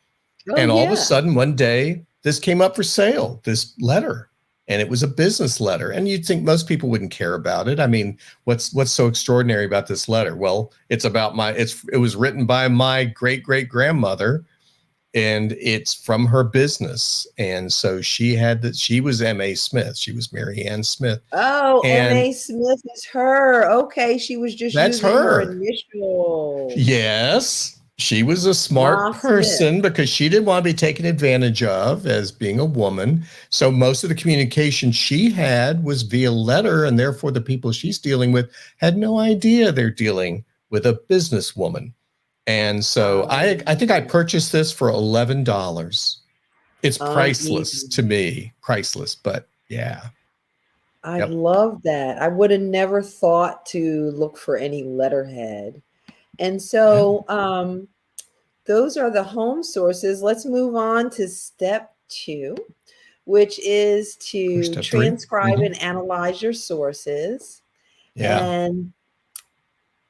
Speaker 4: All of a sudden, one day, this came up for sale, this letter, and it was a business letter. And you'd think most people wouldn't care about it. I mean, what's so extraordinary about this letter? Well, it's about it was written by my great-great-grandmother, and it's from her business. And so she was M.A. Smith. She was Mary Ann Smith.
Speaker 1: Oh,
Speaker 4: And
Speaker 1: M.A. Smith is her. Okay, she was just
Speaker 4: that's
Speaker 1: using her
Speaker 4: her.
Speaker 1: initial.
Speaker 4: Yes. She was a smart person because she didn't want to be taken advantage of as being a woman. So most of the communication she had was via letter, and therefore the people she's dealing with had no idea they're dealing with a businesswoman. And so I think I purchased this for $11. It's priceless to me, priceless, but yeah.
Speaker 1: I love that. I would have never thought to look for any letterhead. And so those are the home sources. Let's move on to step 2, which is to transcribe and analyze your sources.
Speaker 4: Yeah.
Speaker 1: And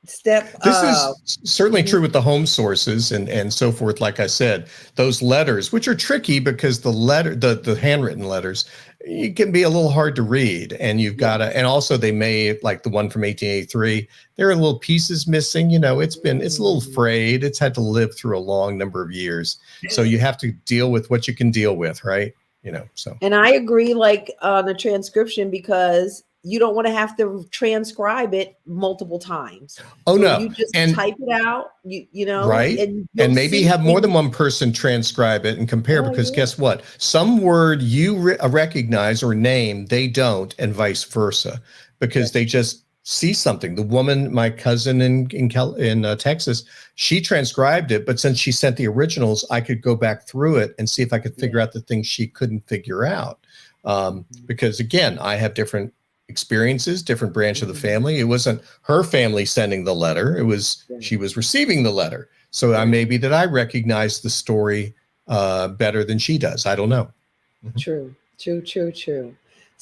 Speaker 1: this
Speaker 4: is certainly true with the home sources and so forth. Like I said, those letters, which are tricky because the handwritten letters, it can be a little hard to read, and you've got to, and also they may, like the one from 1883, there are little pieces missing. It's a little frayed. It's had to live through a long number of years. So you have to deal with what you can deal with, right? So. And
Speaker 1: I agree, like on the transcription, because you don't want to have to transcribe it multiple times.
Speaker 4: Oh, so no.
Speaker 1: You just type it out,
Speaker 4: right. And maybe have more than one person transcribe it and compare, because guess what? Some word you recognize or name, they don't, and vice versa, because they just see something. The woman, my cousin in Texas, she transcribed it, but since she sent the originals, I could go back through it and see if I could figure out the things she couldn't figure out. Because again, I have different experiences, different branch of the family. It wasn't her family sending the letter. It was, she was receiving the letter. So I recognize the story better than she does. I don't know.
Speaker 1: True.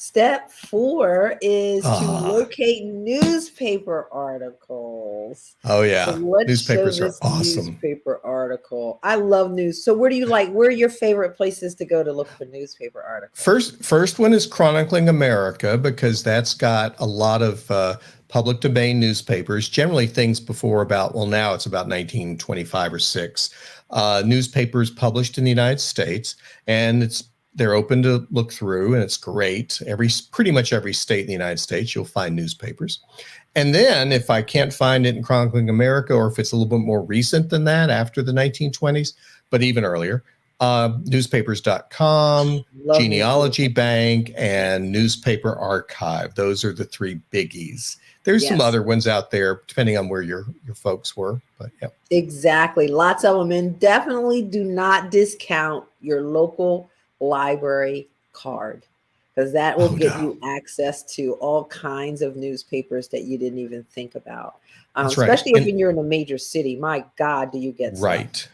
Speaker 1: Step 4 is to locate newspaper articles.
Speaker 4: Oh yeah.
Speaker 1: So newspapers are awesome. Newspaper article. I love news. So where are your favorite places to go to look for newspaper articles?
Speaker 4: First one is Chronicling America, because that's got a lot of public domain newspapers, generally things before now it's about 1925 or 6, newspapers published in the United States, and they're open to look through, and it's great. Pretty much every state in the United States, you'll find newspapers. And then if I can't find it in Chronicling America, or if it's a little bit more recent than that, after the 1920s, but even earlier, newspapers.com, Genealogy Bank, and Newspaper Archive. Those are the 3 biggies. There's some other ones out there, depending on where your folks were, but yeah.
Speaker 1: Exactly. Lots of them. And definitely do not discount your local library card, because that will give you access to all kinds of newspapers that you didn't even think about. Especially if you're in a major city. My God, do you get
Speaker 4: right?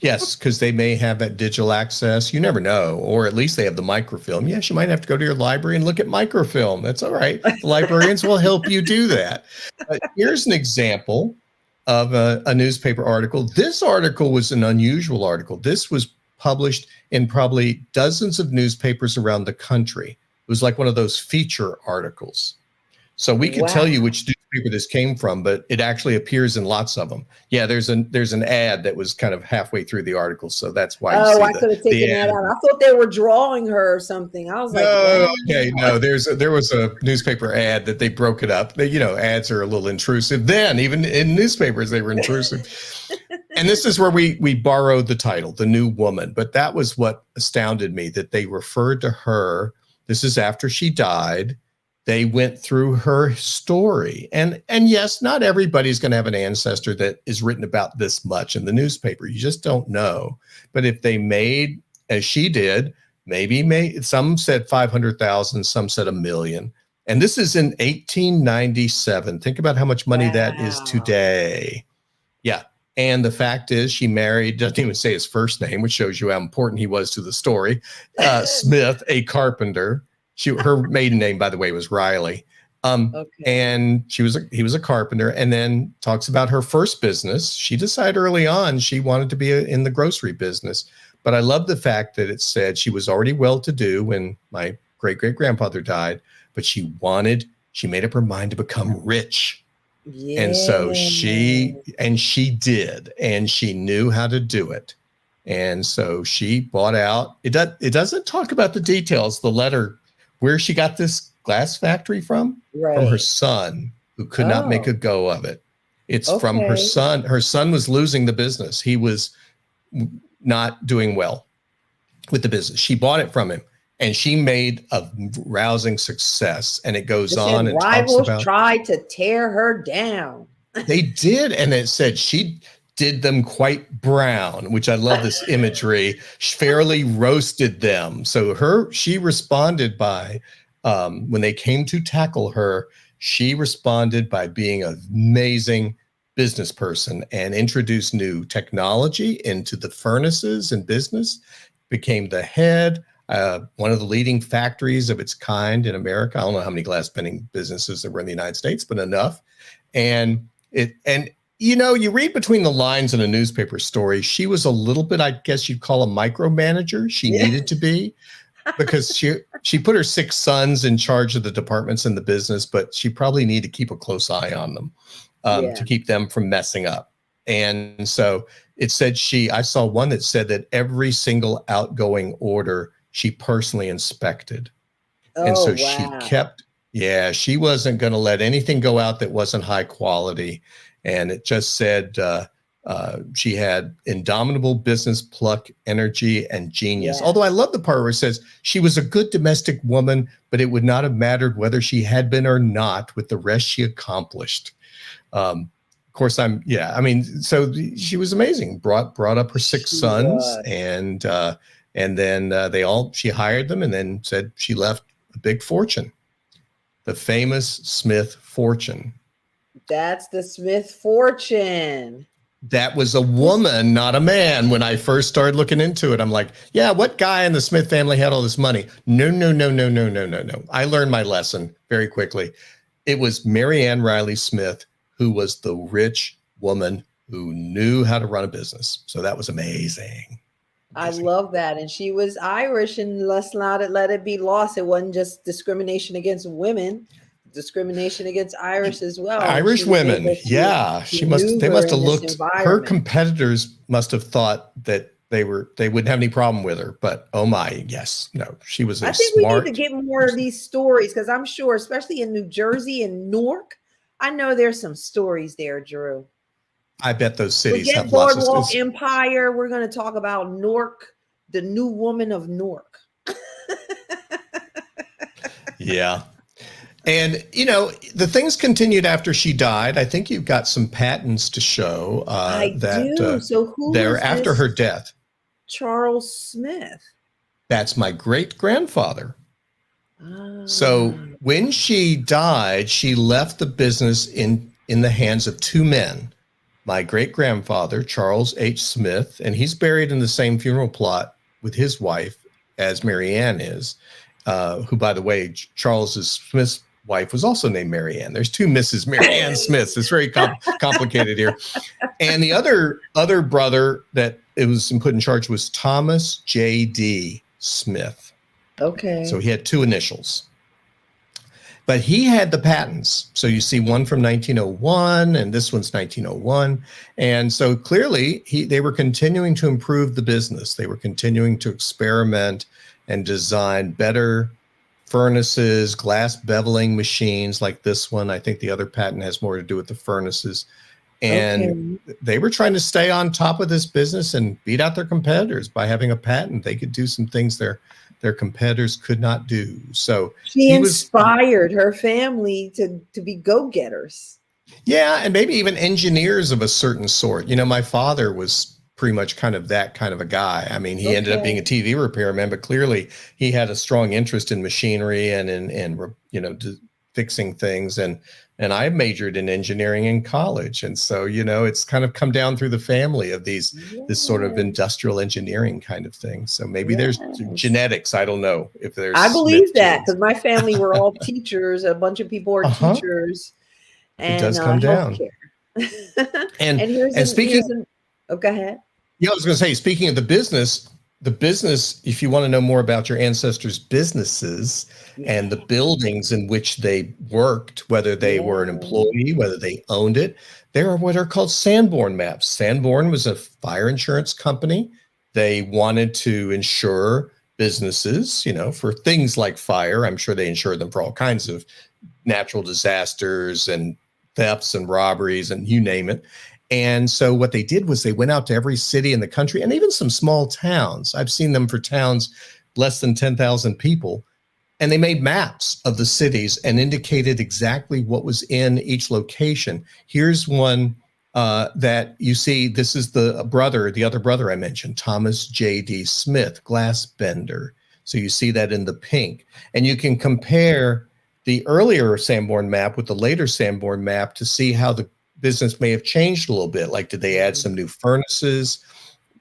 Speaker 4: Yes, because they may have that digital access. You never know, or at least they have the microfilm. Yes, you might have to go to your library and look at microfilm. That's all right. The librarians will help you do that. Here's an example of a newspaper article. This article was an unusual article. This was published in probably dozens of newspapers around the country. It was like one of those feature articles. So we could tell you which newspaper this came from, but it actually appears in lots of them. Yeah, there's an ad that was kind of halfway through the article, so that's why.
Speaker 1: I could have taken that out. I thought they were drawing her or something. I was like,
Speaker 4: no. There was a newspaper ad that they broke it up. Ads are a little intrusive. Then even in newspapers, they were intrusive. And this is where we borrowed the title, The New Woman. But that was what astounded me, that they referred to her. This is after she died. They went through her story. And yes, not everybody's going to have an ancestor that is written about this much in the newspaper. You just don't know. But if they made, as she did, some said 500,000, some said 1 million. And this is in 1897. Think about how much money that is today. Yeah. And the fact is, she married, doesn't even say his first name, which shows you how important he was to the story, Smith, a carpenter. Her maiden name, by the way, was Riley.
Speaker 1: Okay.
Speaker 4: And he was a carpenter, and then talks about her first business. She decided early on she wanted to be in the grocery business. But I love the fact that it said she was already well-to-do when my great-great-grandfather died, but she made up her mind to become rich.
Speaker 1: Yeah.
Speaker 4: And so she did, and she knew how to do it. And so she bought out. It doesn't talk about the details, the letter, where she got this glass factory from her son, who could not make a go of it. It's from her son. Her son was losing the business. He was not doing well with the business. She bought it from him, and she made a rousing success. And it goes on and talks about
Speaker 1: tried to tear her down.
Speaker 4: They did, and it said she did them quite brown, which I love this imagery. Fairly roasted them. So she responded by when they came to tackle her, she responded by being an amazing business person and introduced new technology into the furnaces and business, became the head, one of the leading factories of its kind in America. I don't know how many glass bending businesses there were in the United States, but enough. And you read between the lines in a newspaper story, she was a little bit, I guess you'd call a micromanager. She needed to be, because she put her 6 sons in charge of the departments in the business, but she probably needed to keep a close eye on them to keep them from messing up. And so it said I saw one that said that every single outgoing order she personally inspected. And so she wasn't going to let anything go out that wasn't high quality. And it just said she had indomitable business pluck, energy, and genius. Although I love the part where it says she was a good domestic woman, but it would not have mattered whether she had been or not with the rest she accomplished. Of course, so she was amazing. Brought up her 6 sons, and then she hired them, and then said she left a big fortune, the famous Smith fortune.
Speaker 1: That's the Smith fortune.
Speaker 4: That was a woman, not a man. When I first started looking into it, I'm like, yeah, what guy in the Smith family had all this money? No. I learned my lesson very quickly. It was Mary Ann Riley Smith, who was the rich woman who knew how to run a business. So that was amazing.
Speaker 1: I love that. And she was Irish, and let's not let it be lost. It wasn't just discrimination against women, discrimination against Irish as well.
Speaker 4: Irish women. They must have looked, her competitors must have thought that they wouldn't have any problem with her, but oh my, yes, no, she was
Speaker 1: I think we need to get more of these stories, because I'm sure, especially in New Jersey and Newark, I know there's some stories there, Drew.
Speaker 4: I bet those cities
Speaker 1: Forget
Speaker 4: have lots of
Speaker 1: Boardwalk
Speaker 4: stories.
Speaker 1: Empire. We're going to talk about Newark, the new woman of Newark.
Speaker 4: Yeah. And, the things continued after she died. I think you've got some patents to show
Speaker 1: So who
Speaker 4: there after her death.
Speaker 1: Charles Smith.
Speaker 4: That's my great-grandfather. So when she died, she left the business in the hands of 2 men. My great-grandfather, Charles H. Smith, and he's buried in the same funeral plot with his wife as Mary Ann is, who, by the way, Charles Smith's wife was also named Mary Ann. There's 2 Mrs. Mary Ann Smiths. It's very complicated here. And the other brother that it was put in charge was Thomas J.D. Smith.
Speaker 1: Okay.
Speaker 4: So he had 2 initials. But he had the patents. So you see one from 1901, and this one's 1901. And so clearly they were continuing to improve the business. They were continuing to experiment and design better furnaces, glass beveling machines like this one. I think the other patent has more to do with the furnaces. And they were trying to stay on top of this business and beat out their competitors by having a patent. They could do some things their competitors could not do. So
Speaker 1: she inspired her family to be go-getters.
Speaker 4: Yeah, and maybe even engineers of a certain sort. My father was pretty much kind of that kind of a guy. I mean, he ended up being a TV repairman, but clearly he had a strong interest in machinery and in fixing things. And I majored in engineering in college. And so, it's kind of come down through the family of this sort of industrial engineering kind of thing. So maybe there's genetics. I don't know if there's.
Speaker 1: I believe that
Speaker 4: genes.
Speaker 1: because my family were all teachers. A bunch of people are teachers. And
Speaker 4: it does come down.
Speaker 1: and speaking. Go ahead.
Speaker 4: Yeah, I was going to say, speaking of the business, if you want to know more about your ancestors' businesses and the buildings in which they worked, whether they were an employee, whether they owned it, there are what are called Sanborn maps. Sanborn was a fire insurance company. They wanted to insure businesses, for things like fire. I'm sure they insured them for all kinds of natural disasters and thefts and robberies and you name it. And so what they did was they went out to every city in the country and even some small towns. I've seen them for towns less than 10,000 people. And they made maps of the cities and indicated exactly what was in each location. Here's one that you see. This is the other brother I mentioned, Thomas J.D. Smith, glass bender. So you see that in the pink. And you can compare the earlier Sanborn map with the later Sanborn map to see how the business may have changed a little bit. Like, did they add some new furnaces,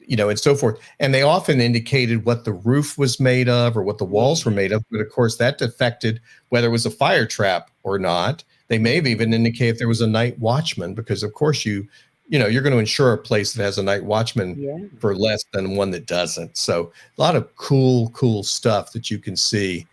Speaker 4: and so forth. And they often indicated what the roof was made of or what the walls were made of. But of course, that affected whether it was a fire trap or not. They may have even indicated if there was a night watchman, because of course you're going to insure a place that has a night watchman for less than one that doesn't. So a lot of cool stuff that you can see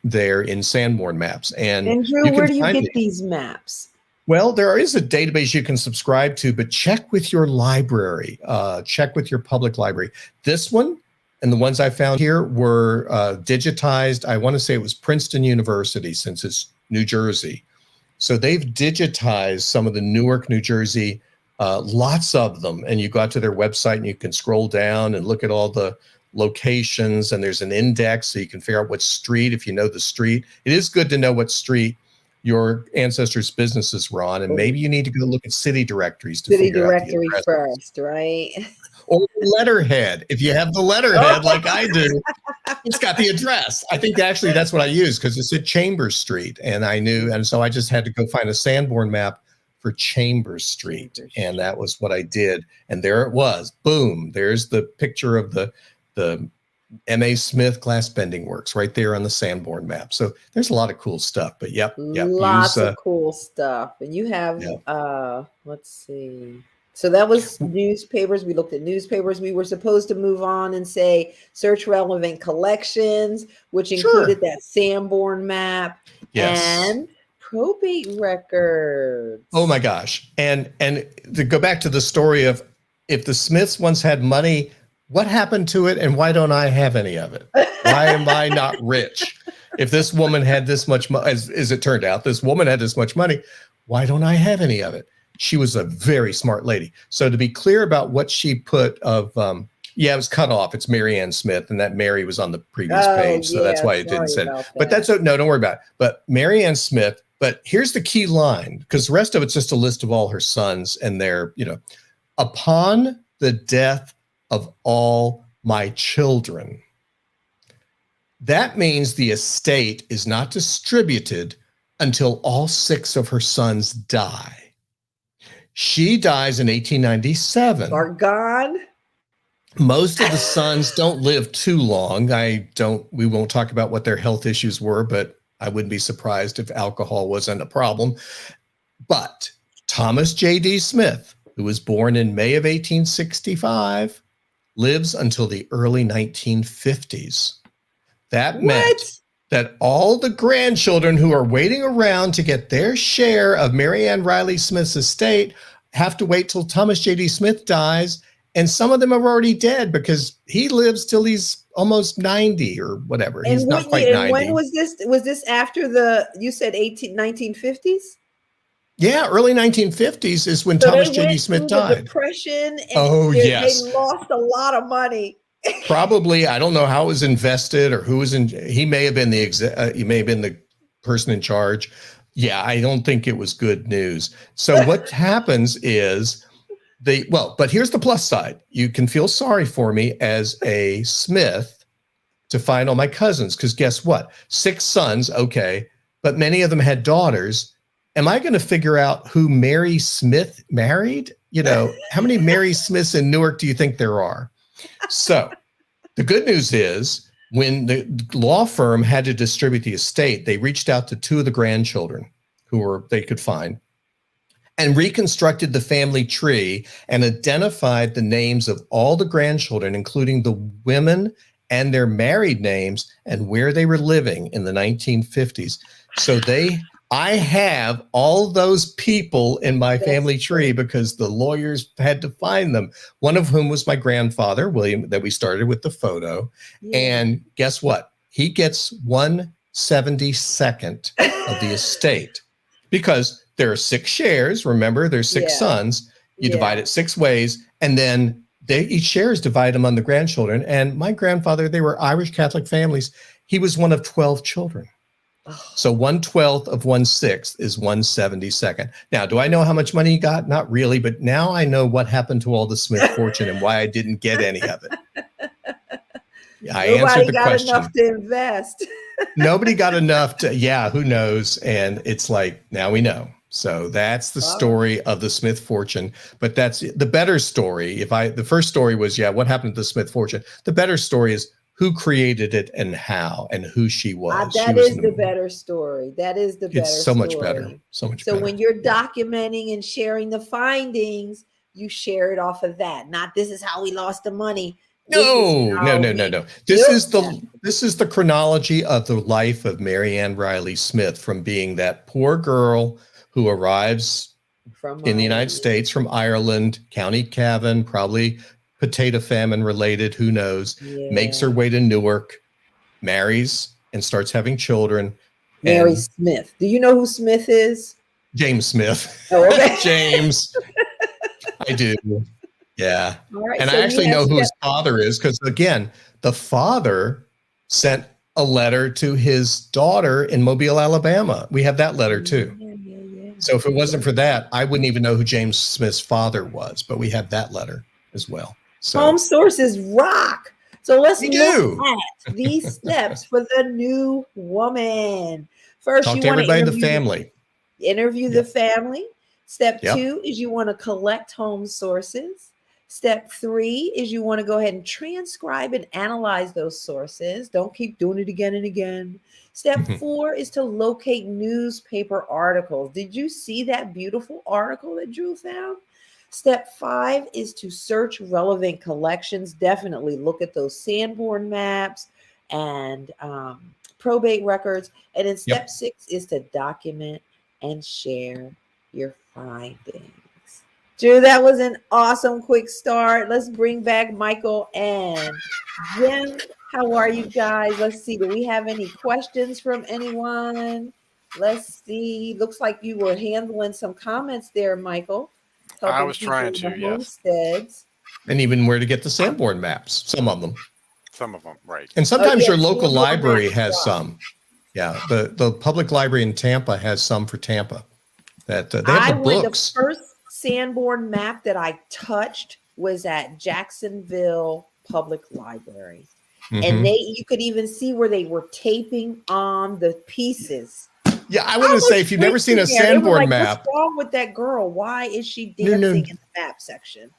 Speaker 4: there in Sanborn maps. And
Speaker 1: Drew, where do you get these maps?
Speaker 4: Well, there is a database you can subscribe to, but check with your library, check with your public library. This one and the ones I found here were digitized. I want to say it was Princeton University, since it's New Jersey. So they've digitized some of the Newark, New Jersey, lots of them. And you go out to their website and you can scroll down and look at all the locations, and there's an index so you can figure out what street, if you know the street. It is good to know what street your ancestors' businesses were on, and maybe you need to go look at city directories to figure out the address
Speaker 1: first, right?
Speaker 4: Or letterhead. If you have the letterhead like I do, it's got the address. I think actually that's what I use because it's at Chambers Street, and I knew, and so I just had to go find a Sanborn map for Chambers Street, and that was what I did. And there it was. Boom! There's the picture of the M.A. Smith glass bending works right there on the Sanborn map. So there's a lot of cool stuff, but
Speaker 1: lots of cool stuff. And you have, let's see. So that was newspapers. We looked at newspapers. We were supposed to move on and say search relevant collections, which included that Sanborn map and probate records.
Speaker 4: Oh my gosh. And to go back to the story of if the Smiths once had money, what happened to it, and why don't I have any of it? Why am I not rich? If this woman had this much money, as it turned out, this woman had this much money, why don't I have any of it? She was a very smart lady. So to be clear about what she put of, it was cut off. It's Mary Ann Smith, and that Mary was on the previous page. So that's why it didn't say it. But no, don't worry about it. But Mary Ann Smith, but here's the key line, because the rest of it's just a list of all her sons and their, upon the death of all my children. That means the estate is not distributed until all 6 of her sons die. She dies in 1897.
Speaker 1: Are gone.
Speaker 4: Most of the sons don't live too long. We won't talk about what their health issues were, but I wouldn't be surprised if alcohol wasn't a problem. But Thomas J.D. Smith, who was born in May of 1865, lives until the early 1950s. That meant that all the grandchildren who are waiting around to get their share of Mary Ann Riley Smith's estate have to wait till Thomas J.D. Smith dies, and some of them are already dead because he lives till he's almost 90 or whatever. He's not quite 90.
Speaker 1: When was this? Was this after you said 1950s?
Speaker 4: Yeah, early 1950s is when Thomas J.D. Smith died.
Speaker 1: Depression. And they lost a lot of money.
Speaker 4: Probably, I don't know how it was invested or who was in. He may have been the person in charge. Yeah, I don't think it was good news. So what happens is but here's the plus side. You can feel sorry for me as a Smith to find all my cousins, because guess what? 6 sons, okay. but many of them had daughters. Am I going to figure out who Mary Smith married? How many Mary Smiths in Newark do you think there are? So the good news is when the law firm had to distribute the estate, they reached out to two of the grandchildren they could find and reconstructed the family tree and identified the names of all the grandchildren, including the women and their married names and where they were living in the 1950s. So I have all those people in my family tree because the lawyers had to find them. One of whom was my grandfather, William, that we started with the photo. Yeah. And guess what? He gets 1/72nd of the estate because there are 6 shares. Remember, there's 6 sons. You divide it 6 ways, and then each shares divide among the grandchildren. And my grandfather, they were Irish Catholic families. He was one of 12 children. So 1/12 of 1/6 is 1/72nd. Now, do I know how much money he got? Not really, but now I know what happened to all the Smith fortune and why I didn't get any of it. I answered the question.
Speaker 1: Nobody got enough to invest.
Speaker 4: Nobody got enough to, who knows? And it's like, now we know. So that's the story of the Smith fortune. But that's the better story. The first story was, what happened to the Smith fortune? The better story is who created it and how and who she was.
Speaker 1: That is the better story. That is the better story. It's
Speaker 4: so much better. So much better.
Speaker 1: So when you're documenting and sharing the findings, you share it off of that. Not this is how we lost the money.
Speaker 4: No. This is the chronology of the life of Mary Ann Riley Smith, from being that poor girl who arrives in the United States from Ireland, County Cavan, probably potato famine related, who knows, makes her way to Newark, marries and starts having children.
Speaker 1: Mary Smith. Do you know who Smith is?
Speaker 4: James Smith.
Speaker 1: Oh, okay.
Speaker 4: James. I do. Yeah.
Speaker 1: All right,
Speaker 4: and I actually know who his father is because, again, the father sent a letter to his daughter in Mobile, Alabama. We have that letter too. So if it wasn't for that, I wouldn't even know who James Smith's father was, but we have that letter as well. So
Speaker 1: home sources rock. So let's look at these steps for the new woman. First,
Speaker 4: talk to everybody in the family.
Speaker 1: Interview the family. Step 2 is you want to collect home sources. Step 3 is you want to go ahead and transcribe and analyze those sources. Don't keep doing it again and again. Step 4 is to locate newspaper articles. Did you see that beautiful article that Drew found? Step 5 is to search relevant collections. Definitely look at those Sanborn maps and probate records. And then step 6 is to document and share your findings. Drew, that was an awesome quick start. Let's bring back Michael and Jim. How are you guys? Let's see. Do we have any questions from anyone? Let's see. Looks like you were handling some comments there, Michael.
Speaker 3: I was trying to,
Speaker 1: homesteads.
Speaker 4: And even where to get the Sanborn maps, some of them.
Speaker 3: Some of them, right.
Speaker 4: And sometimes your local library has some. Yeah, the public library in Tampa has some for Tampa. That they have the books.
Speaker 1: The first Sanborn map that I touched was at Jacksonville Public Library. And you could even see where they were taping on the pieces.
Speaker 4: Yeah, I want to say, if you've never seen a Sanborn map.
Speaker 1: What's wrong with that girl? Why is she dancing in the map section?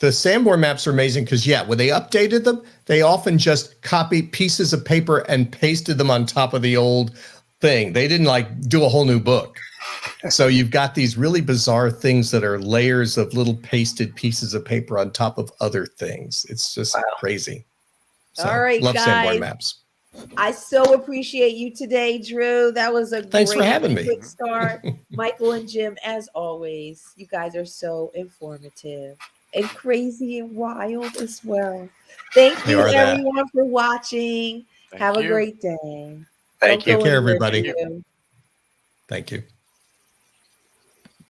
Speaker 4: The Sanborn maps are amazing because, when they updated them, they often just copied pieces of paper and pasted them on top of the old thing. They didn't do a whole new book. So you've got these really bizarre things that are layers of little pasted pieces of paper on top of other things. It's just crazy. So,
Speaker 1: all right,
Speaker 4: love
Speaker 1: guys.
Speaker 4: Sanborn maps.
Speaker 1: I so appreciate you today, Drew. That was a
Speaker 4: Thanks for having me.
Speaker 1: Quick start. Michael and Jim, as always, you guys are so informative and crazy and wild as well. Thank you, everyone, for watching. Have a great day.
Speaker 2: Thank you.
Speaker 4: Take care, everybody. Thank you.